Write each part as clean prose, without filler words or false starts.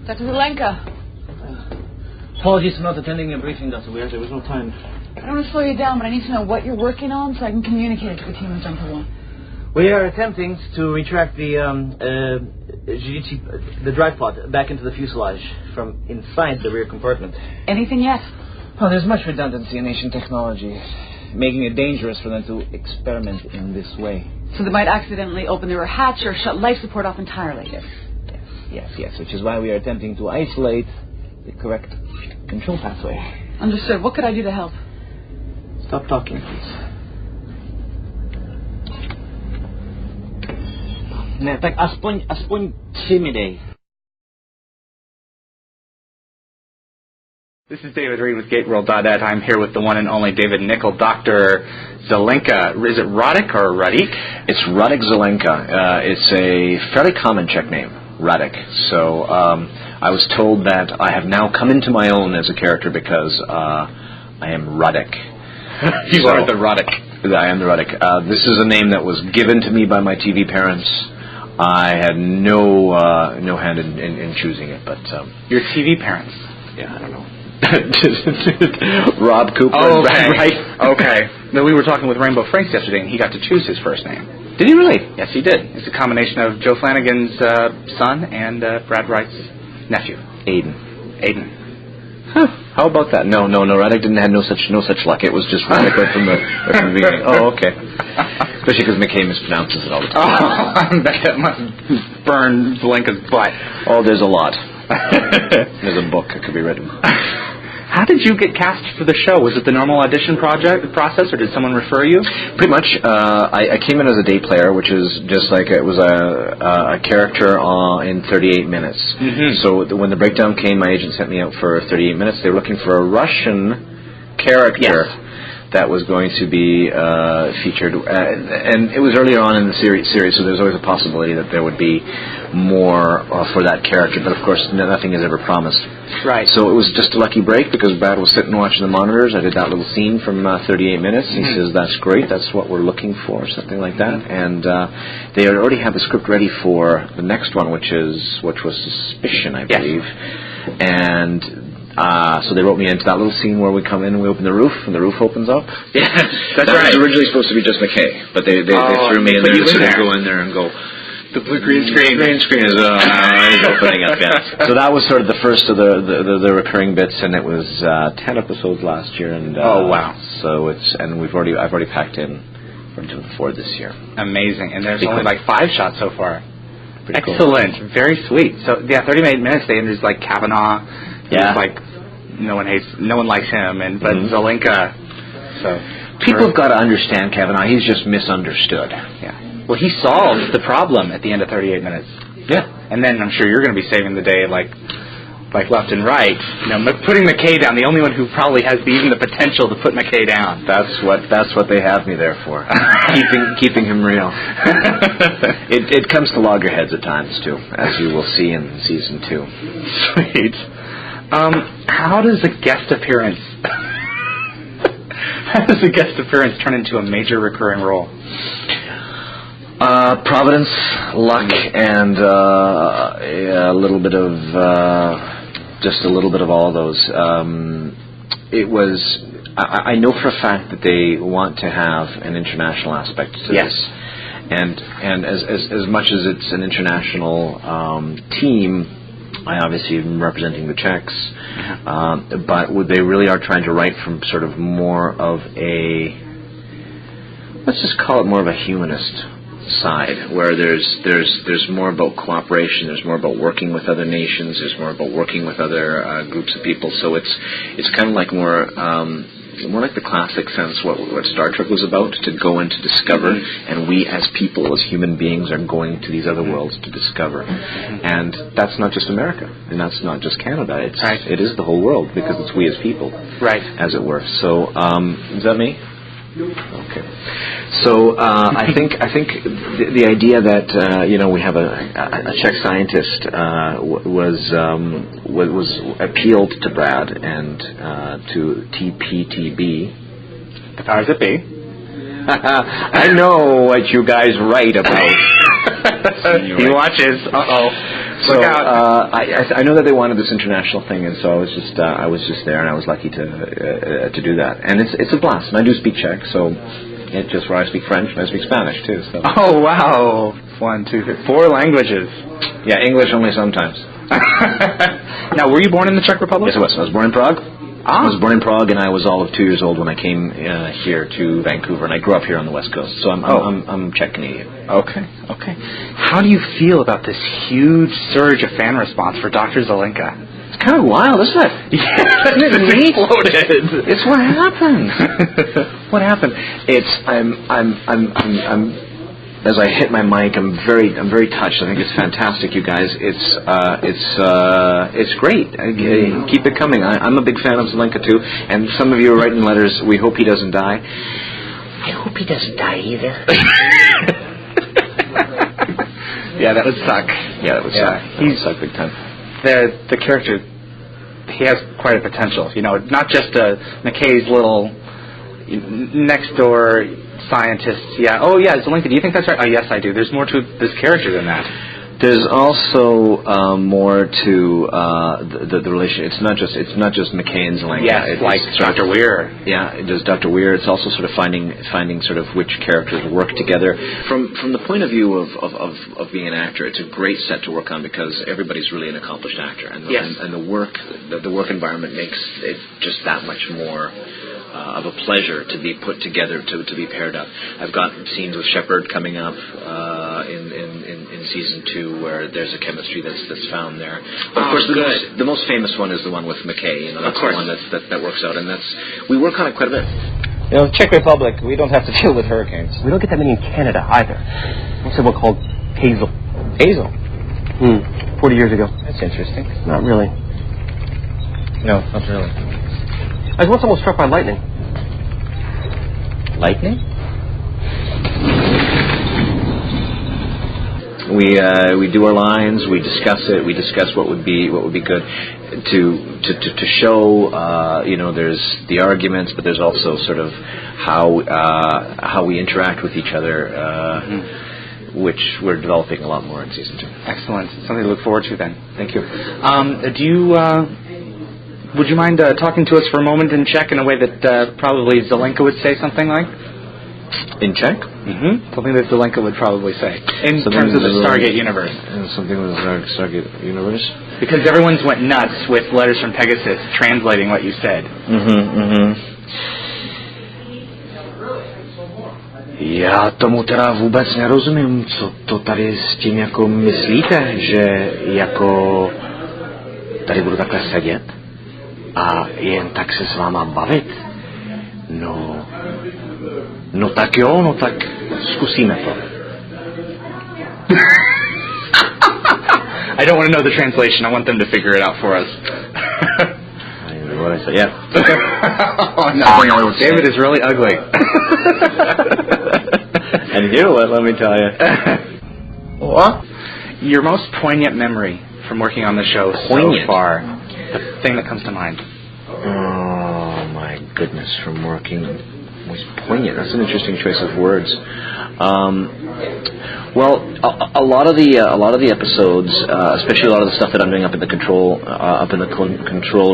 Dr. Zelenka. Apologies for not attending your briefing, Dr. Weir. There was no time. I don't want to slow you down, but I need to know what you're working on so I can communicate it to the team in Jumper 1. We are attempting to retract the drive pod back into the fuselage from inside the rear compartment. Anything yet? Oh, there's much redundancy in ancient technology, making it dangerous for them to experiment in this way. So they might accidentally open the rear hatch or shut life support off entirely. Yes, which is why we are attempting to isolate the correct control pathway. Understood. What could I do to help? Stop talking, please. Ne, tak aspoň 3 mi dej. This is David Reed with GateWorld.net. I'm here with the one and only David Nykl, Dr. Zelenka. Is it Radek or Radek? It's Radek Zelenka. It's a fairly common Czech name, Radek. So I was told that I have now come into my own as a character because I am Radek. You are the Radek. I am the Radek. This is a name that was given to me by my TV parents. I had no hand in choosing it, but Your TV parents? Yeah, I don't know. Rob Cooper. Oh, okay. Right. Okay. No, we were talking with Rainbow Franks yesterday, and he got to choose his first name. Did he really? Yes, he did. It's a combination of Joe Flanagan's son and Brad Wright's nephew, Aiden. Huh. How about that? No. Radek didn't have no such luck. It was just Radek right from the beginning. Oh, okay. Especially because McKay mispronounces it all the time. Oh, that must burn Zelenka's butt. Oh, there's a lot. There's a book that could be written. How did you get cast for the show? Was it the normal audition process, or did someone refer you? Pretty much. I came in as a day player, which is just like it was a character in 38 minutes. Mm-hmm. So when the breakdown came, my agent sent me out for 38 minutes. They were looking for a Russian character. Yes. That was going to be featured, and it was earlier on in the series, so there's always a possibility that there would be more for that character, but of course nothing is ever promised. Right. So it was just a lucky break because Brad was sitting watching the monitors. I did that little scene from 38 minutes. He says, "That's great, that's what we're looking for," something like that. And they already had the script ready for the next one, which was Suspicion, I believe. Yes. And so they wrote me into that little scene where we come in and we open the roof, and the roof opens up. Yeah, that's right. It was originally supposed to be just McKay, but they threw me in there to go in there and go, the blue green screen is opening up. Yeah. So that was sort of the first of the recurring bits, and it was 10 episodes last year. And oh wow! So I've already packed in for 4 this year. Amazing, and there's only like 5 shots so far. Pretty Excellent, cool. Very sweet. So yeah, 38 minutes. There's like Kavanaugh. Yeah. It's like no one likes him, but Zelenka. So people have got to understand Kavanaugh. He's just misunderstood. Yeah. Well, he solves the problem at the end of 38 minutes. Yeah. And then I'm sure you're going to be saving the day like left and right. Putting McKay down. The only one who probably has even the potential to put McKay down. That's what they have me there for. keeping him real. It comes to loggerheads at times too, as you will see in season 2. Sweet. How does a guest appearance turn into a major recurring role? Providence, luck, and a little bit of just a little bit of all of those. It was. I know for a fact that they want to have an international aspect to this, and as much as it's an international team. I obviously am representing the Czechs, but they really are trying to write from sort of more of let's just call it more of a humanist side, where there's more about cooperation, there's more about working with other nations, there's more about working with other groups of people. So it's kind of like more like the classic sense what Star Trek was about, to go and to discover, and we as people, as human beings, are going to these other worlds to discover. And that's not just America, and that's not just Canada. It is the whole world, because it's we as people, right, as it were. So is that me? Okay. So I think the idea that we have a Czech scientist was appealed to Brad and to TPTB. The powers that be. I know what you guys write about. He watches. So I know that they wanted this international thing, and so I was just there, and I was lucky to do that. And it's a blast. And I do speak Czech, so it's just where I speak French and I speak Spanish too. So. Oh wow! 1, 2, 3, 4 languages. Yeah, English only sometimes. Now, were you born in the Czech Republic? Yes, I was. I was born in Prague. I was born in Prague, and I was all of 2 years old when I came here to Vancouver, and I grew up here on the West Coast. So I'm Czech Canadian. Okay. How do you feel about this huge surge of fan response for Dr. Zelenka? It's kind of wild, isn't it? Yeah, isn't it neat? Exploded. It's what happened. What happened? I'm as I hit my mic, I'm very touched. I think it's fantastic, you guys. It's great. Keep it coming. I'm a big fan of Zelenka too, and some of you are writing letters. We hope he doesn't die. I hope he doesn't die either. Yeah, that would suck. Yeah, that would suck. He's suck big time. The character, he has quite a potential. You know, not just McKay's little next door scientist. Yeah. Oh, yeah. Zelenka, do you think that's right? Oh, yes, I do. There's more to this character than that. There's also more to the relation. It's not just McKay and Zelenka. Yes, it's like Dr. Weir. Yeah, there's Dr. Weir. It's also sort of finding sort of which characters work together. From the point of view of being an actor, it's a great set to work on because everybody's really an accomplished actor, and the work environment makes it just that much more of a pleasure to be put together, to be paired up. I've got scenes with Shepard coming up in season 2 where there's a chemistry that's found there. But of course, the most famous one is the one with McKay. You know, that's the one that works out, and we work on it quite a bit. You know, Czech Republic, we don't have to deal with hurricanes. We don't get that many in Canada either. What's the one called Hazel? Hazel? 40 years ago. That's interesting. Not really. No, not really. I was once almost struck by lightning. Lightning? We do our lines. We discuss it. We discuss what would be good to show. There's the arguments, but there's also sort of how we interact with each other, which we're developing a lot more in season 2. Excellent. Something to look forward to then. Thank you. Would you mind talking to us for a moment in Czech in a way that probably Zelenka would say something like? In Czech? Mm-hmm. Something that Zelenka would probably say. In terms of the Stargate universe. Something with the Stargate universe? Because everyone's went nuts with letters from Pegasus translating what you said. Já tomu teda vůbec nerozumím, co to tady s tím jako myslíte, že jako tady budu takhle sedět a jen tak se s váma bavit? No tak jo, no tak zkusíme to. I don't want to know the translation. I want them to figure it out for us. I know what I said. Yeah. Oh, no. David is really ugly. And you, let me tell you. What? Your most poignant memory from working on the show so far. The thing that comes to mind. Oh my goodness, from working was poignant. That's an interesting choice of words. Well, a lot of the episodes, especially a lot of the stuff that I'm doing up in the control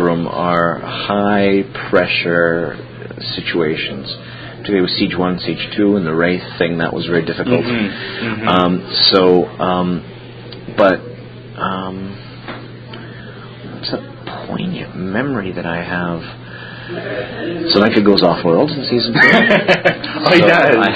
room, are high pressure situations. Particularly with Siege 1, Siege 2, and the Wraith thing, that was very difficult. It's a poignant memory that I have. Zelenka goes off world in season 2. Oh, he does. I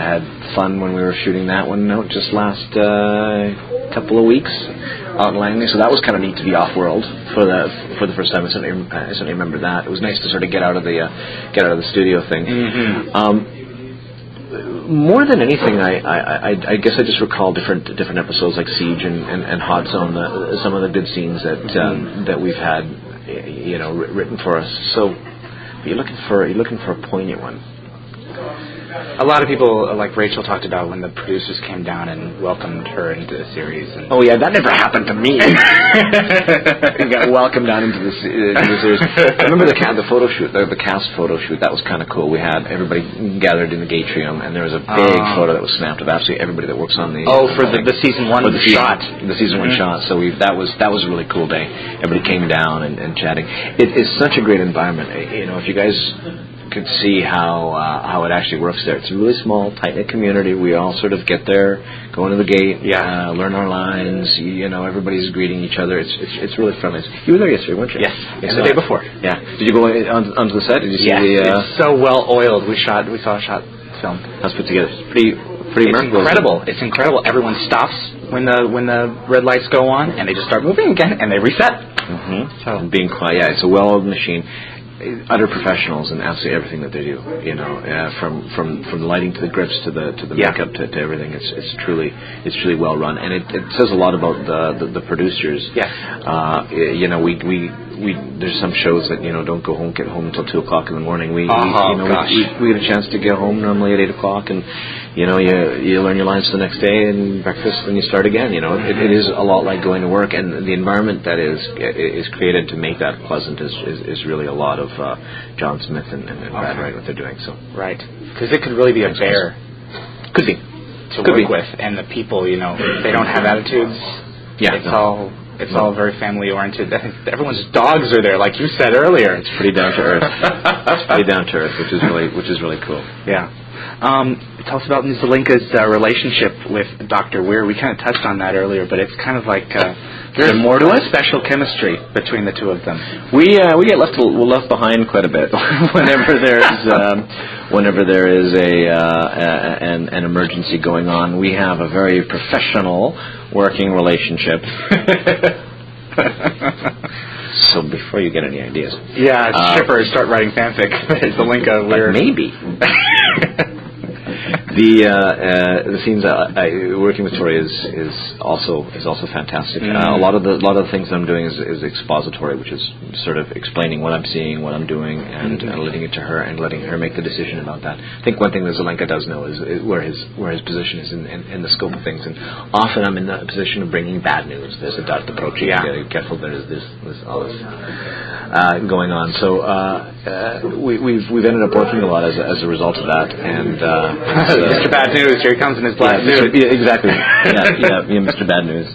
had fun when we were shooting that one out just last couple of weeks out in Langley. So that was kind of neat to be off world for the first time. I certainly remember that. It was nice to sort of get out of the studio thing. More than anything, I guess I just recall different episodes like Siege and Hot Zone, some of the good scenes that we've had, written for us. So, you're looking for a poignant one. A lot of people, like Rachel talked about, when the producers came down and welcomed her into the series. And oh yeah, that never happened to me. You got welcomed down into the series. I remember the photo shoot, the cast photo shoot. That was kind of cool. We had everybody gathered in the Gatetrium, and there was a big photo that was snapped of absolutely everybody that works on the. For the season 1 shot. The season 1 shot. So that was a really cool day. Everybody came down and chatting. It is such a great environment. You know, if you guys could see how it actually works there. It's a really small, tight-knit community. We all sort of get there, go into the gate, learn our lines. You know, everybody's greeting each other. It's really friendly. You were there yesterday, weren't you? Yes, and the day before. Yeah. Did you go onto the set? Did you see the? It's so well oiled. We saw a shot film. That's put together. It's pretty incredible. It's incredible. Everyone stops when the red lights go on, and they just start moving again, and they reset. Mm-hmm. So being quiet, it's a well-oiled machine. Utter professionals in absolutely everything that they do. You know, from the lighting to the grips to the makeup to everything. It's truly well run, and it says a lot about the producers. Yes. You know, we there's some shows that don't get home until 2 o'clock in the morning. We get a chance to get home normally at 8 o'clock, and you learn your lines for the next day and breakfast, and you start again. You know, it is a lot like going to work, and the environment that is created to make that pleasant is really a lot of John Smith and Brad Wright, what they're doing. So right, because it could really be a bear. Could be to work with, and the people, they don't have attitudes. Yeah, it's all very family oriented. I think everyone's dogs are there, like you said earlier. It's pretty down to earth. It's pretty down to earth, which is really cool. Yeah. Tell us about Zelenka's relationship with Dr. Weir. We kind of touched on that earlier, but it's kind of like there's more to it. Special chemistry between the two of them. We get left behind quite a bit whenever there is an emergency going on. We have a very professional working relationship. So before you get any ideas, shippers start writing fanfic. Zelenka, Weir, maybe. The scenes working with Tori is also fantastic. A lot of the things I'm doing is expository, which is sort of explaining what I'm seeing, what I'm doing, and letting it to her and letting her make the decision about that. I think one thing that Zelenka does know is where his position is in the scope of things, and often I'm in the position of bringing bad news. There's a dart approaching. Careful, there's all this going on. So we've ended up working a lot as a result of that, and. Mr. Bad News, here he comes in his black suit. Exactly. Yeah, Mr. Bad News.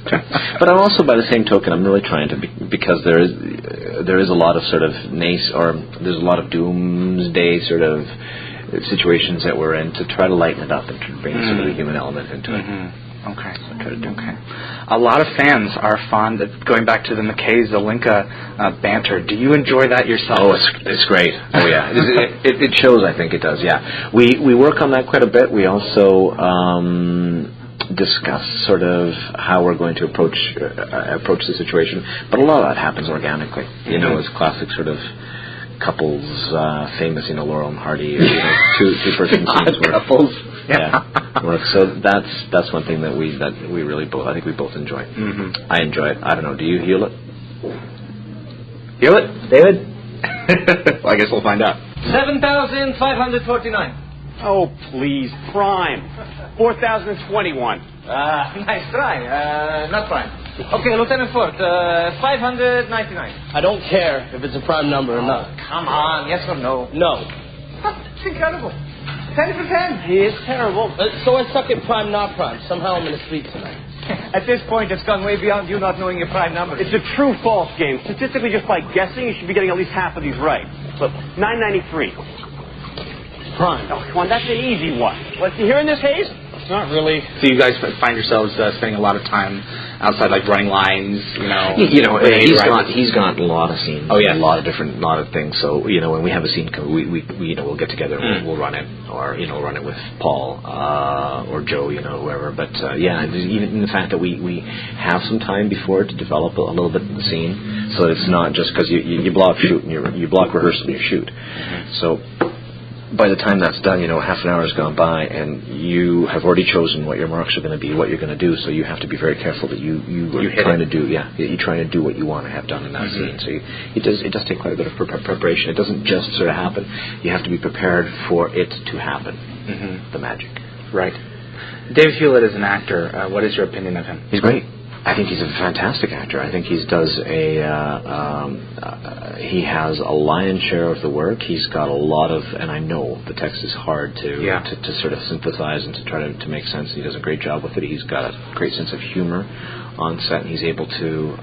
But I'm also, by the same token, I'm really trying to because there is a lot of sort of there's a lot of doomsday sort of situations that we're in to try to lighten it up and to bring sort of a human element into it. Okay. A lot of fans are fond of going back to the McKay Zelenka banter. Do you enjoy that yourself? Oh, it's great. Oh yeah, it shows. I think it does. Yeah, we work on that quite a bit. We also discuss sort of how we're going to approach the situation, but a lot of that happens organically. It's classic sort of couples, famous, Laurel and Hardy, two-person scenes where couples. Work. So that's one thing that we really both, I think we both enjoy. I enjoy it. I don't know. Do you heal it? Heal it, David? Well, I guess we'll find out. 7,549. Oh, please, prime. 4,021. Nice try. Not prime. Okay, Lieutenant Ford, 599. I don't care if it's a prime number or not. Come on, yes or no? No. It's incredible. 10 for 10. He is terrible. So I suck at prime, not prime. Somehow I'm in the street tonight. At this point, it's gone way beyond you not knowing your prime number. It's a true-false game. Statistically, just by guessing, you should be getting at least half of these right. Look, 993. Prime. Oh, come on, that's an easy one. What, you hearing this, Hayes? Not really. So you guys find yourselves spending a lot of time outside, like running lines, He's got a lot of scenes. Oh yeah, a lot of things. So when we have a scene, we'll get together, we'll run it, or run it with Paul or Joe, whoever. But even the fact that we have some time before to develop a little bit of the scene, so that it's not just because you block shoot and you block rehearsal and you shoot. So. by the time that's done, half an hour has gone by, and you have already chosen what your marks are going to be, what you're going to do. So you have to be very careful that you're trying to do, you're trying to do what you want to have done in that scene. So it does take quite a bit of preparation. It doesn't just sort of happen. You have to be prepared for it to happen. The magic. Right. David Hewlett is an actor. What is your opinion of him? He's great. I think he's a fantastic actor. I think he has a lion's share of the work. He's got a lot of, and I know the text is hard to sort of synthesize and to try to make sense. He does a great job with it. He's got a great sense of humor on set, and he's able to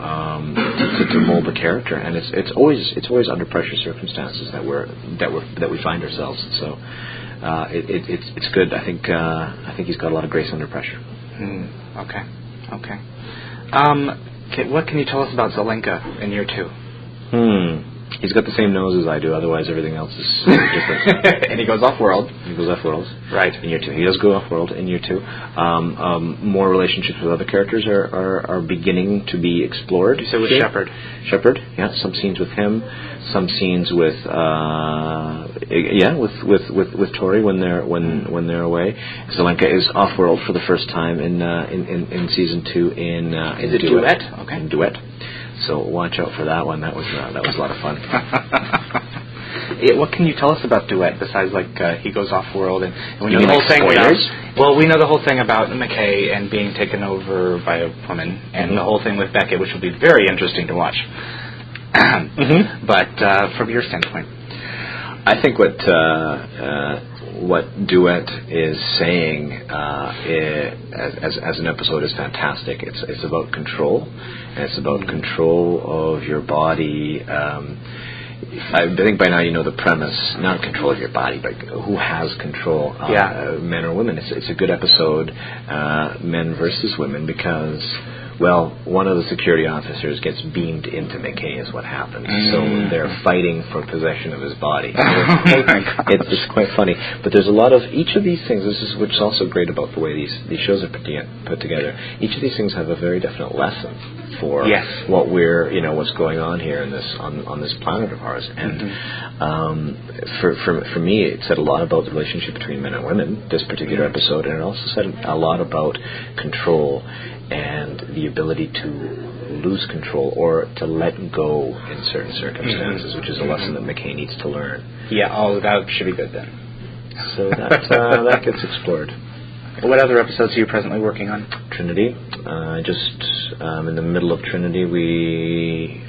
mold the character. And it's always under pressure circumstances that we find ourselves. So it's good. I think he's got a lot of grace under pressure. Okay. What can you tell us about Zelenka in year 2? He's got the same nose as I do. Otherwise, everything else is different. And he goes off-world. Right. In year 2, he does go off-world in year 2. More relationships with other characters are beginning to be explored. You said with Shepard. Shepard, yeah. Some scenes with him. Some scenes with Tori when they're away. Zelenka is off-world for the first time in season 2 in Duet. Okay. In Duet. So watch out for that one. That was a lot of fun. What can you tell us about Duet besides he goes off-world and we know the whole thing spoilers? We know the whole thing about McKay and being taken over by a woman and the whole thing with Beckett, which will be very interesting to watch. But from your standpoint, I think what Duet is saying as an episode is fantastic. It's about control, and it's about control of your body. I think by now you know the premise, not control of your body, but who has control, men or women. It's a good episode, men versus women, because one of the security officers gets beamed into McKay is what happens. So they're fighting for possession of his body. It's quite funny. But there's a lot of, each of these things, this is what's also great about the way these shows are put together. Each of these things have a very definite lesson for what what's going on here in this on this planet of ours. And for me, it said a lot about the relationship between men and women, this particular episode, and it also said a lot about control and the ability to lose control or to let go in certain circumstances, which is a lesson that McKay needs to learn. That should be good then. So that gets explored. What other episodes are you presently working on? Trinity. In the middle of Trinity, we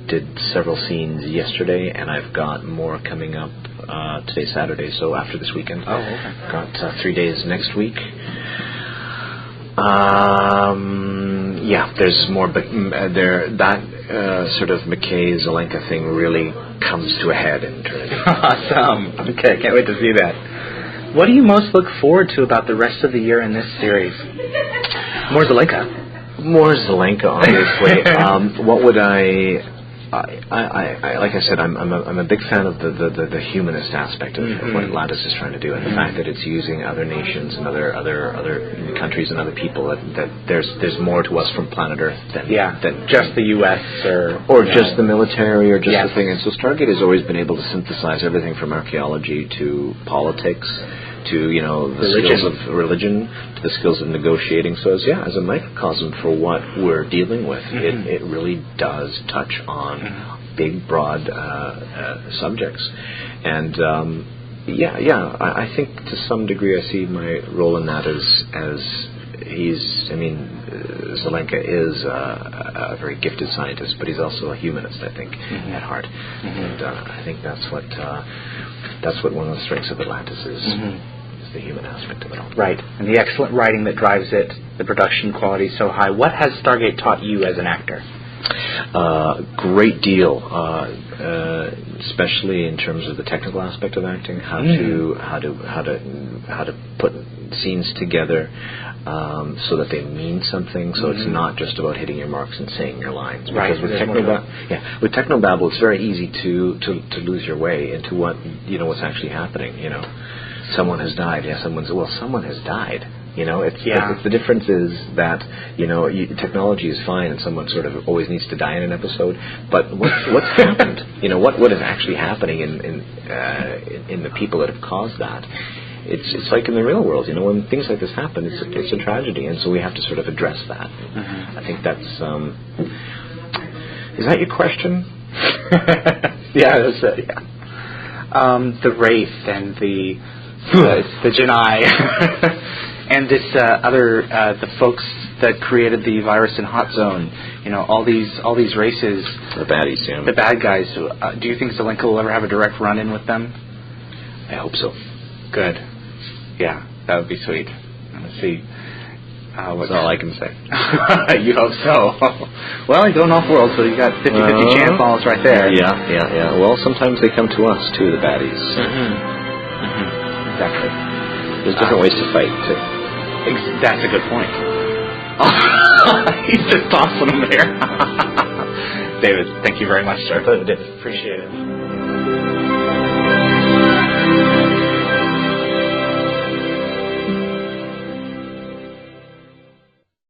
did several scenes yesterday, and I've got more coming up today, Saturday, so after this weekend. Oh, okay. Got 3 days next week. There's more, but that sort of McKay Zelenka thing really comes to a head in Trinity. Awesome. Okay, can't wait to see that. What do you most look forward to about the rest of the year in this series? More Zelenka, obviously. What would I like I said, I'm a big fan of the humanist aspect of what Atlantis is trying to do, and the fact that it's using other nations and other countries and other people. That there's more to us from planet Earth than just the U.S. or just the military or just the thing. And so Stargate has always been able to synthesize everything from archaeology to politics to the skills of religion, to the skills of negotiating. So as a microcosm for what we're dealing with, it really does touch on big, broad subjects. And I think to some degree I see my role in that as Zelenka is a very gifted scientist, but he's also a humanist, I think, at heart. And I think that's what one of the strengths of Atlantis is the human aspect of it all. Right, and the excellent writing that drives it, the production quality so high. What has Stargate taught you as an actor? Great deal, especially in terms of the technical aspect of acting, how to put scenes together so that they mean something. So it's not just about hitting your marks and saying your lines. Because with technobabble, it's very easy to lose your way into what's actually happening. Someone has died. Someone has died. You know, it's the difference is that, you know, technology is fine and someone sort of always needs to die in an episode, but what's happened? You know, what is actually happening in the people that have caused that? It's like in the real world, you know, when things like this happen, it's a tragedy, and so we have to sort of address that. I think that's is that your question? Yeah, that's it. Yeah. The Wraith and the Genii and this the folks that created the virus in Hot Zone. You know, all these races. The baddies, yeah. The bad guys. Do you think Zelenka will ever have a direct run-in with them? I hope so. Good. Yeah, that would be sweet. Let's see. That's all I can say. You hope so. Well, you're going off-world, so you got 50-50 chance almost right there. Yeah. Well, sometimes they come to us, too, the baddies. Exactly. There's different ways to fight, too. That's a good point. He's just tossing them there. David, thank you very much, sir. Appreciate it.